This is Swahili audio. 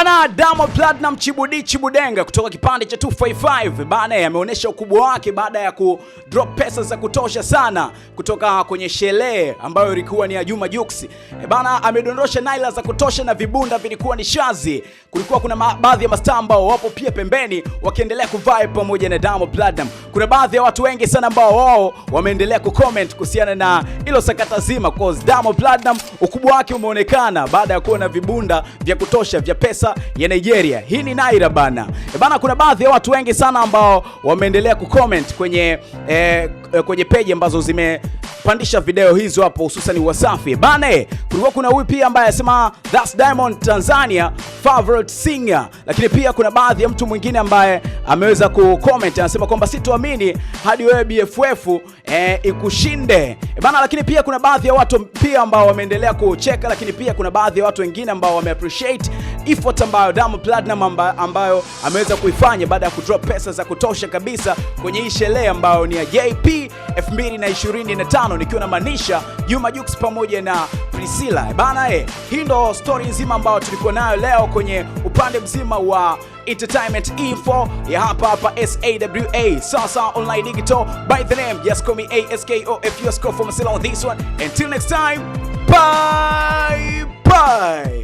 Bana, Diamond Platnumz Chibudenga kutoka kipande cha 255 bana ameonyesha ukubwa wake baada ya ku drop pesa za kutosha sana kutoka kwenye sherehe ambayo ilikuwa ni ya Juma Jux. Bana amedondosha naila za kutosha na vibunda vilikuwa ni shazi. Kulikuwa kuna baadhi ya mastaa ambao wapo pia pembeni wakiendelea kuvibe pamoja na Diamond Platnumz. Kuna baadhi ya watu wengi sana ambao wao wameendelea kucomment kuhusiana na hilo sakata zima, cause Diamond Platnumz ukubwa wake umeonekana baada ya kuona vibunda vya kutosha vya pesa ya Nigeria. Hii ni naira bana. Bana, kuna baadhi ya watu wengi sana ambao wameendelea kucomment kwenye page ambazo zimepandisha video hizo hapo, hususan Wasafi. Bana, kulikuwa kuna huyu pia ambaye anasema that's Diamond Tanzania favorite singer, lakini pia kuna baadhi ya mtu mwingine ambaye ameweza kucomment anasema kwamba sitoamini hadi wewe BFF ikushinde. Bana, lakini pia kuna baadhi ya watu pia ambao wameendelea kucheka, lakini pia kuna baadhi ya watu wengine ambao wameappreciate effort ambayo Diamond Platnumz ambayo ameweza kuifanya baada ya kudrop pesa za kutosha kabisa kwenye hii sherehe ambayo ni ya JP 2025, nikiwa na maanisha Juma Jux pamoja na Priscilla. Bana, hii ndo story nzima ambayo tulikuwa nayo leo kwenye upande mzima wa entertainment info ya hapa SAWA Sasa Online Digital. By the name, just call me ASKOF. You score for myself on this one. Until next time, bye bye.